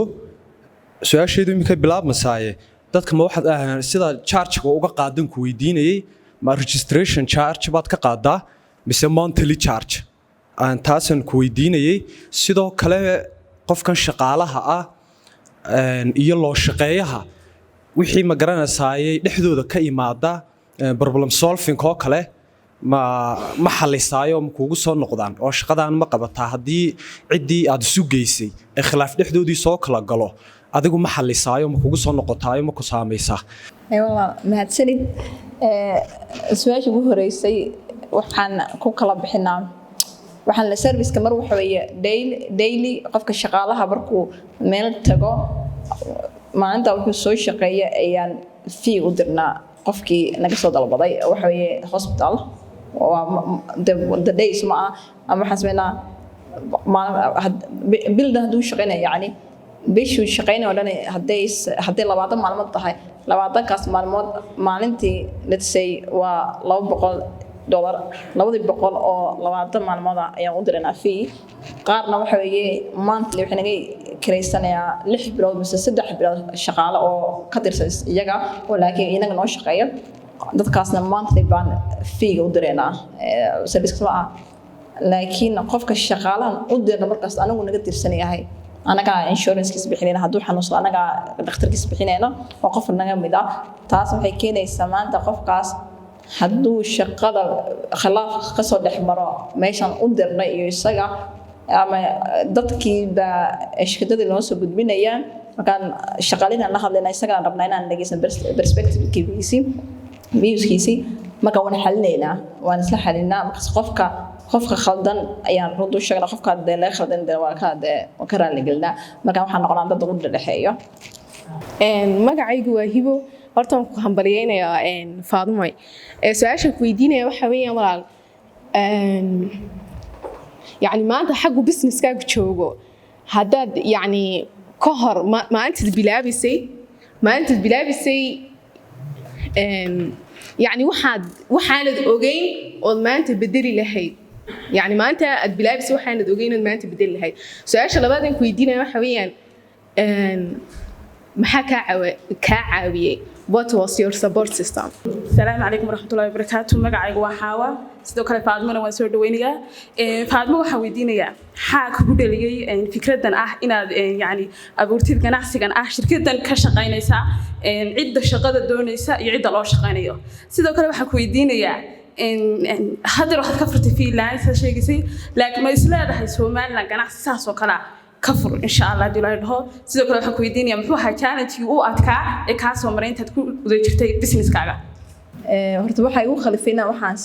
su'aasheedu imika bilaabmasaaye dadka ma waxaad sida charge-ga uga qaadan ku weydiinayay ma registration charge baad ka qaadaa mise monthly charge taasan ku weydiinayay sidoo kale qofkan shaqaalaha ah iyo loo shaqeeyaha wixii ma garanaysaayay dhexdooda ka imaada problem solving oo kale ma xalisaayo ma kuugu soo noqdaan oo shaqadaan ma qabataa haddii ciddii aad isu geysay ee khilaaf dhexdoodii soo kala galo adigu ma xalisaayo ma kuugu soo noqotaayo ma ku saamaysaa والله mahadsanid su'aasha ugu horeysay waxaan ku kala bixinaa waxaan la service-ka mar waxa weeye daily qofka shaqaalaha markuu meel tago maalinta wuxuu soo shaqeeya ayaan fee u dirnaa qofkii naga soo dalbaday waxa weeye hospital the days ma ama xasbina bilda haduu shaqeynaa yani bishuu shaqeynaa dhan haday 20 maalmood tahay 20kaas maalmood maalintii let's say waa $200 200 oo 20 maalmood ayaan u diranaa fee qaarna waxa weeye monthly waxay naga kireysanayaa 6 bilood mise 3 bilood shaqaale oo ka tirsan iyaga oo laakiin inaga noo shaqeeyo dadkaasna monthly baan fee u direynaa service ma laakiin qofka shaqaalahan u dirna markaas anagu naga tirsan yahay anaga insurance-kiis bixinayna hadduu xanuunsado anaga dhakhtarkiis bixinayna oo qof naga mid ah taas waxay keenaysaa maanta qofkaas hadduu shaqada khilaaf ka soo dhex maro meeshan u dirnay iyo isaga ama dadkii baa shaqadii loo soo gudbinayaan markaan shaqaalina la hadlayna isagana rabnaa inaan dhageysan perspective-kiisii viewskiisii marka waan xalinaynaa waan isla xalinaa markaas qofka khaldan ayaan runtu sheegnaa qofka hadee laga khaldan waa ka raali gelinaa marka waxaan noqonaa dad u dhexeeyo magacaygu waa hibo horta waan ku hambaliyeynayaa Faadumo su-aasha ku weydiinaya waxa weeyaan walaal يعني ما أنت حقه بزنس كاك جوجو هذا يعني كهر ما أنت بلابسي ما أنت بلابسي يعني واحد أوجين وما أنت بدري لهي يعني ما أنت بلابسي واحد أوجين وما أنت بدري لهي سؤال شلون بعدين كويدينا حويا محا كعاوية What was your support system? السلام عليكم ورحمة الله وبركاته. مقعد وحاوة. sidoo kale Faadmo waan soo dhaweynaya Faadmo waxa weydiinaya xaq ku dhaliyay fikradan ah inaad yani abuurtid ganacsigan ah shirkadan ka shaqeynaysa cidda shaqada doonaysa iyo cidda loo shaqeynayo sidoo kale waxa ku weydiinaya hadda waxaad ka furtay freelance sheegisay laakiin ma isleedahay Soomaaliland ganacsi saas oo kala kafur insha Allah dilay dhaho sidoo kale waxa ku weydiinaya muxuu ahaa challenge uu adkaa ee ka soo maray intaad ku wada jirtay business-kaaga horta waxa igu khalifayna waxaan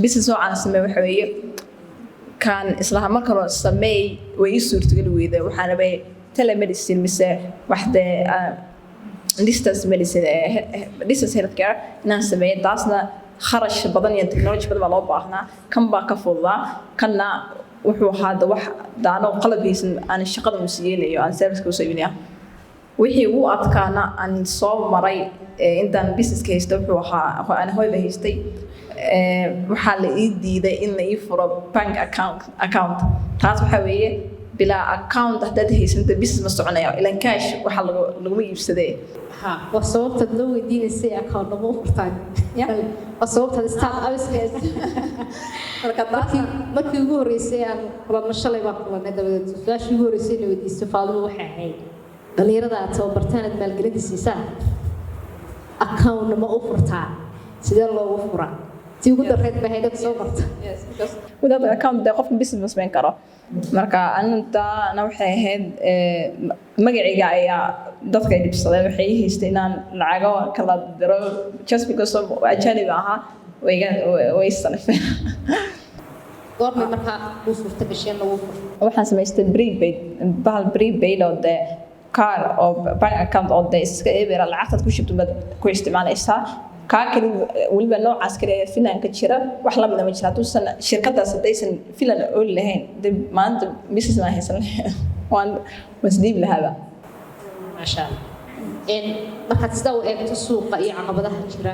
business oo aan sameeyo waxa weeye kan islaha marka loo sameey way suurtagal weeyday waxaan rabay telemedicine mise waxda distance medicine distance healthcare inaan sameeyo taasna kharash badan iyo technology badan loo baahnaa kan baa ka fududaa kana wuxuu hada wax daano qalabkiisa aan shaqada musiyeelayo aan service ku sameeyaa wixii uu adkaana aan soo maray intaan business ka haysto wuxuu ahaa aan hooyada haystay waxa la ii diiday in la ii furo bank account taas waxa weeye bila account hadda haysanta business ma soconayo ilan cash waxa lagu iibsaday ha wasabta loo weydiinayay account lagu furtaan wasabta staff awskees markii ugu horeysay aan kulama shalay baa kulanay dabadeed su'aashii ugu horeysay la weydiistay Faadumo waxay ahayd dhalinyarada aad tababartaan aad maalgelinta siisaan account ma u furtaa sidee loogu furaa tii ugu darreed baa hay'ad soo barta wadaad account da qofka business man karo marka anta ana waxay ahayd magaciga ayaa dadka ay dibsadeen waxay haystay inaan lacago kala diro just because of ajali aha way sanafeen goorma marka uu furta gashay lagu furo waxaan sameystay prepaid oo car or bank account oo iska eebera lacagta ku shubto ku isticmaalaysaa ka kale waliba noocaas kale finanka jira wax la mid ma jira tuusan shirkadaas hadaysan filan oo lahayn dib maanta business ma haysan waan masdiib lahaba ma sha Allah markaad sida u eegto suuqa iyo caqabadaha jira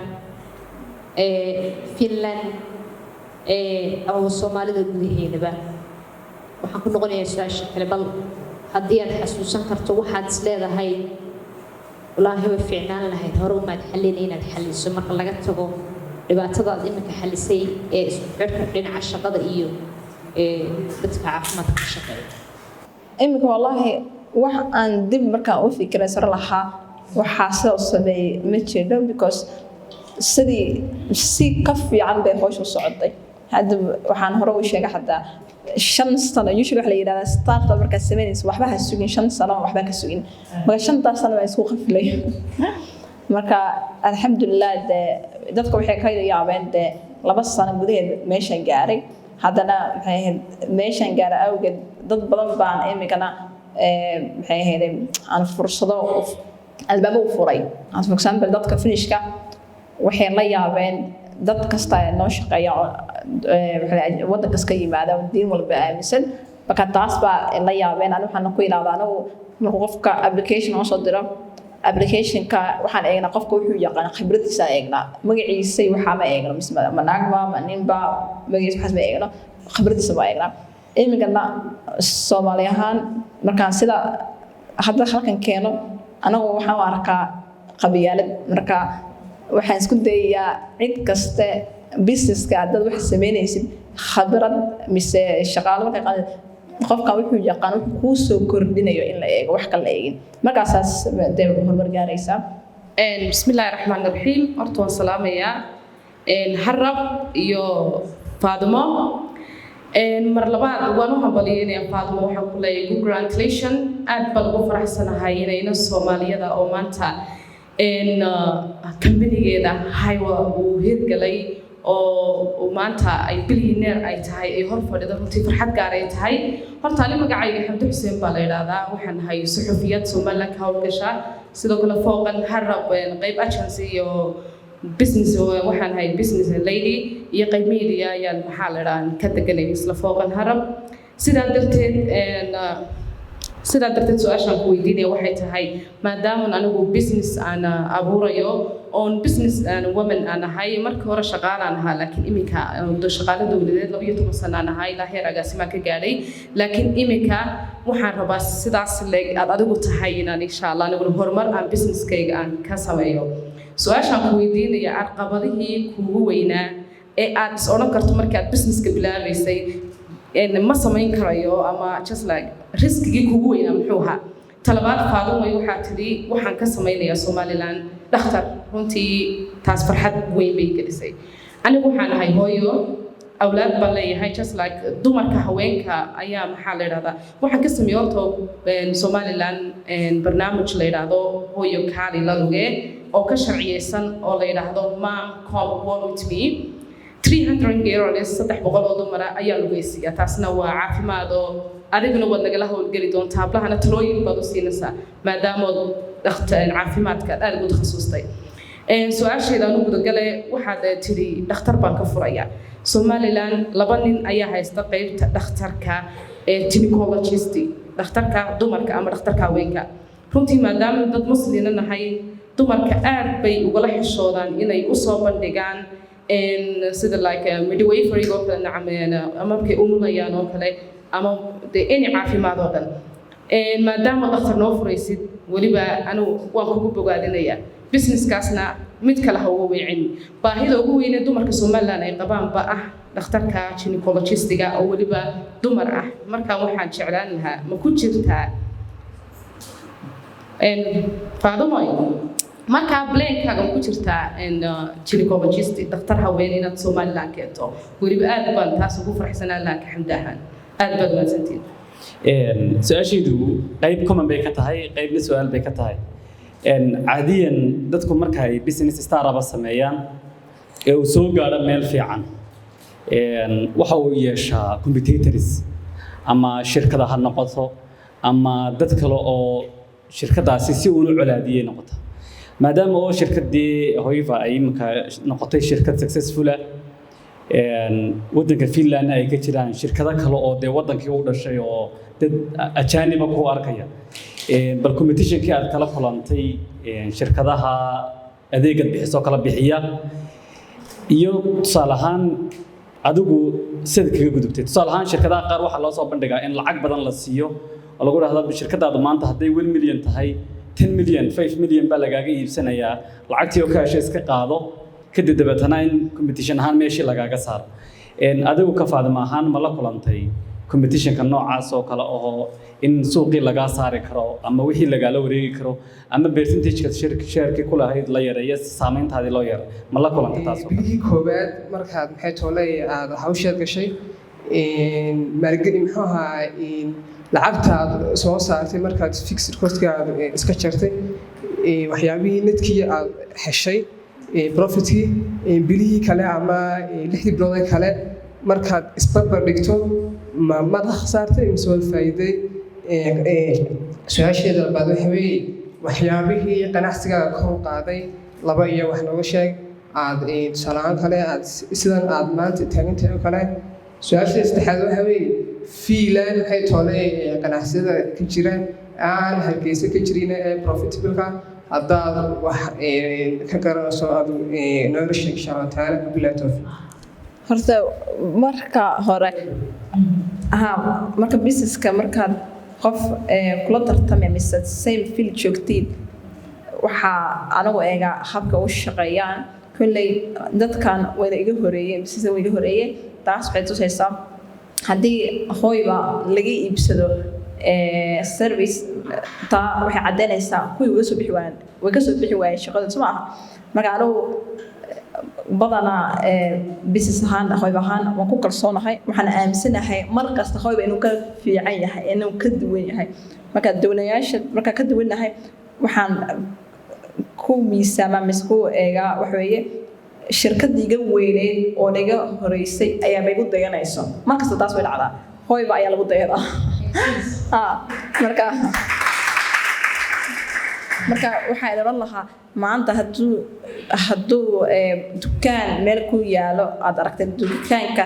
Finland أو Soomaalida gudaheedaba waxaan ku noqonayaa su'aasha kale bal haddii aad xasuusan karto waxaad isleedahay wallaahi way fiicnaan lahayd hore umaad xallinay inaad xalliso marka laga tago dhibaatada aad iminka xallisay ee isku xirka dhinaca shaqada iyo dadka caafimaadka ka shaqeeya iminka wallaahi wax aan dib markaan u fikiray sar lahaa waxaa soo sameeyay ma jiro because sidii si ka fiican bay hawshu socotay hadda waxaan hore u sheegay hadaa 5 sano usually waxa la yiraahdaa startup marka sameynaysa waxba ha sugin 5 sano waxba ka sugin marka 5 sano way isku qafilay marka alxamdulillah dadka waxay ka yaabeen 2 sano gudaheed meeshan gaaray haddana maxay ahayd meeshan gaaray awgeed dad badan baan imikana maxay ahayd aan fursado albaabo u furay for example dadka finishka waxay la yaabeen dad kasta noo shaqeeya waddan kasta yimaada diin walba aaminsan marka taas baa la yaabeen aan waxaan ku ilaalaa anagu markuu qofka application oo soo diro application-ka waxaan eegnaa qofka wuxuu yaqaan khibradiisa eegnaa magaciisa waxa ma eegno misma ma naagba ma ninba magaciisa waxaas ma eegno khibradiisa ma eegnaa imigana Soomaali ahaan markaan sida hadda halkan keeno anagu waxaan arkaa qabyaalad marka waxaan isku dayayaa cid kaste businesska haddaad wax samaynaysid khabrad mise shaqaalo markay qaadid qofka wuxuu yaqaan wuxuu kuu soo kordhinayo in la eego wax kale la eegin markaasaas dee horumar gaaraysaa. bismillaahi raxmaani raxiim horta waan salaamayaa harab iyo faadimo mar labaad waan u hambalyeynaya faadimo waxaan ku leeyahay congratulation aad baan ugu faraxsanahay inayna soomaaliyada oo maanta kambanigeeda haywa uu hirgalay oo maanta ay billionaire ay tahay ay hor fadhido runtii farxad gaar ay tahay horta ani magacayga xamdi xuseen baa la yidhaahdaa waxaan ahay suxufiyad somaliland ka howlgasha sidoo kale fooqan harab qayb agency iyo business waxaan ahay business lady iyo qayb media ayaan maxaa la yidhaahdaa ka deganay isla fooqan harab sidaa darteed su-aashaan ku weydiinaya waxay tahay maadaama anigu business aan abuurayo oon business woman aan ahay markii hore shaqaalaan ahaa laakiin iminka shaqaale dowladeed 12 sano aan ahay ilaa heer agaasimaa ka gaadhay laakiin iminka waxaan rabaa sidaas leeg aad adigu tahay inaan insha allah anigu horumar aan businesskayga aan ka sameeyo su-aashaan ku weydiinaya caqabadihii kuugu weynaa ee aad is odhan karto markii aad businesska bilaabaysay ma samayn karayo ama just like riskigii kuugu weynaa muxuu ahaa talabaad faadumay waxaa tidhi waxaan ka samaynayaa somaliland dhakhtar runtii taas farxad weyn bay gelisay anigu waxaan ahay hooyo awlaad baan leeyahay just like dumarka haweenka ayaa maxaa la yidhahdaa waxaan ka sameeyey horta somaliland barnaamij la yidhaahdo hooyo kaali la luge oo ka sharciyeysan oo la yidhaahdo mom come work with me 300 euros 300 oo dumara ayaa lugeysiya taasna waa caafimaad oo adiguna waad nagala howlgeli doontaa hablahana talooyin baad u siinaysaa maadaama dhakhtar caafimaadka aad ugu takhasustay su-aasheeda anu gudagale waxaad tidhi dhakhtar baan ka furaya somaliland 2 nin ayaa haysta qaybta dhakhtarka gynecologist dhakhtarka dumarka ama dhakhtarka haweenka runtii maadaama dad muslimiin nahay dumarka aad bay ugala xishoodaan inay u soo bandhigaan sida like midwifery oo kale nacamena ama markay umulayaan oo kale ama any caafimaad oo dhan maadaama dhakhtar noo furaysid weliba anu waan kugu bogaadinayaa businesskaasna mid kale ha uga weecin baahida ugu weyne dumarka somaliland ay qabaanba ah dhakhtarka gynecologistiga oo weliba dumar ah markaa waxaan jeclaan lahaa ma ku jirtaa faadumoy markaa blainkaaga ku jirtaa gynecologist dhakhtar haween inaad somaliland keento weliba aad baan taas ugu faraxsanaan lahaa ka xamdi ahaan aad baad mahadsantiin su-aashaydu qayb common bay ka tahay qaybna su-aal bay ka tahay caadiyan dadku marka ay business startup sameeyaan ee uu soo gaadho meel fiican waxa uu yeeshaa competitors ama shirkada ha noqoto ama dad kale oo shirkadaasi si uu u colaadiyay noqoto maadaama oo shirkadii Hoiva ay imka noqotay shirkad successful waddanka Finland ay ka jiraan shirkado kale oo de waddankii u dhashay oo dad ajaaniba ku arkaya bal competition-kii aad kala kulantay shirkadaha adeegga bixiso kala bixiya iyo tusaale ahaan adigu sida kaga gudubtay tusaale ahaan shirkadaha qaar waxaa loo soo bandhigaa in lacag badan la siiyo oo lagu dhahdo shirkadaadu maanta hadday 1 milyan tahay 10 milyan 5 milyan baa lagaaga iibsanayaa lacagtii oo kaashay iska qaado kadib dabeetana in competition ahaan meeshii lagaaga saaro adigu ka faadima ahaan ma la kulantay competition-ka noocaas oo kale oo in suuqii lagaa saari karo ama wixii lagala wareegi karo ama percentage-ka share-kii ku lahayd la yareeyo saameyntaadii loo yaro ma la kulantay taas oo bigii koowaad markaad maxay toolay aad hawsheed gashay maalgeli muxuu ahaa lacagtaad soo saartay markaad fixed cost-gaad iska jartay waxyaabihii nadkii aad heshay profitkii bilihii kale ama 6 bilood kale markaad isbarbar dhigto ma madax saartay mise waad faa'iiday su-aasheeda labaad waxa weeye waxyaabihii ganacsigaaga kor u qaaday laba iyo wax nooga sheeg aad tusaalahaan kale aad sidan aad maanta taagantahay oo kale su-aasheeda saddexaad waxa weeye Finland waxay toolay ganacsiyada ka jira aan halkeysa ka jirina ee profitable-ka haddaad wax ka garanayso aad nolosha insha Allah taala bilato horta marka hore marka businesska markaad qof kula tartamay mise same field joogtiin waxaa anagu eega habka u shaqeeyaan kulley dadkan wayna iga horeeyeen sida way iga horeeyeen taas waxay tusaysaa haddii hooyba laga iibsado service taa waxay caddaynaysaa kuwii way ka soo bixi waayeen shaqada soo maaha marka anigu badanaa business ahaan hooyba ahaan waan ku kalsoonahay waxaan aaminsanahay mar kasta hooyba inuu ka fiican yahay inuu ka duwan yahay marka dowlayaasha marka ka duwannahay waxaan ku miisaamaa mise ku eegaa waxa weeye shirkadii iga weyneyd oo naga horeysay ayaa bay igu dayanayso markasta taas way dhacdaa hooyba ayaa lagu dayadaa marka waxaan oran lahaa maanta hadduu dukaan meel ku yaalo aad aragtay dukaanka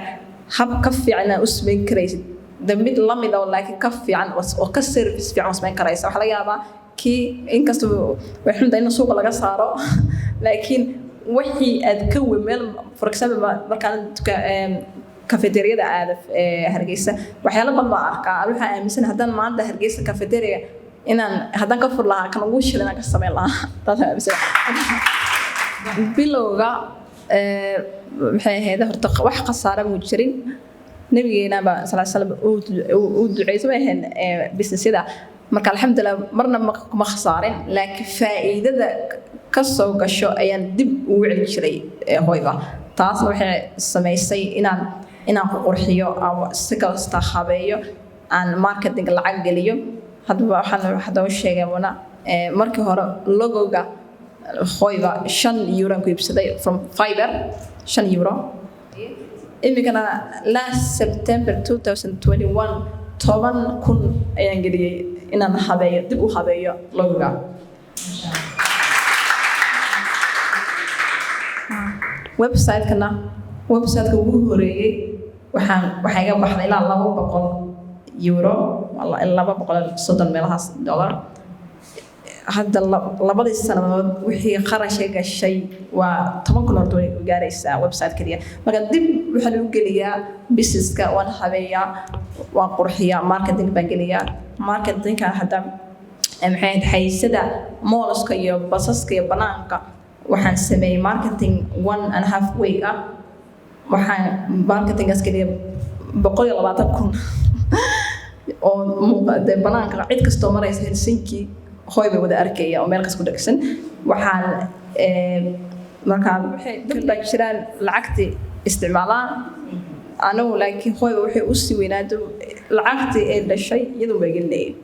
hab ka fiican inaad u samayn karaysid mid lamid oo laakiin ka fiican oo ka service fiican samayn karaysa waxaa laga yaabaa kii inkastoo way xunta in suuqa laga saaro laakiin wixii aad ka meel for example markaan cafeteria aada Hargeysa waxyaalo badan baan arkaa waxaan aaminsan haddaan maanta Hargeysa cafeteria inaan haddaan ka fur lahaa kan ugu shilana ka samayn lahaa taas aaminsan bilowga maxay ahayd horta wax khasaare muu jirin nabigeena ba sallallahu alayhi wasallam uu duceysay businessyada marka alxamdulillah marna ma khasaarin laakiin faa'iidada ka soo gasho ayaan dib ugu celin jiray hooyba taasna waxay samaysay inaan ku qurxiyo ama si kasta habeeyo aan marketing lacag geliyo hadba waxaan u sheegay markii hore logoga hooyba 5 euro ku iibsaday from Fiverr 5 euro imikana last September 2021 10,000 ayaan geliyay inaan habeeyo dib u habeeyo logoga website-kana website-ka ugu horeeyay waxaan iga baxday ilaa 200 euro wala 230 meelahaas dollar hadda labadii sanadood wixii qarash gashay waa 10,000 oo gaaraysa website kaliya marka dib waxaan u geliyaa business-ka waan habeeyaa waan qurxiyaa marketing baan geliyaa marketing-ka hadda maxay xayisada moolska iyo basaska iyo banaanka waxaan sameeyay marketing 1.5 week waxaan marketing-gaas kaliya 120,000 oo muuqda banaanka cid kastoo maraysa Helsinki hooyba wada arkaya oo meel kas ku dhagsan waxaan markaa waxay dadka jiraan lacagti isticmaalaan anagu laakiin hooyba waxay u sii weynaado lacagti ee dhashay iyadoo bay gelinayeen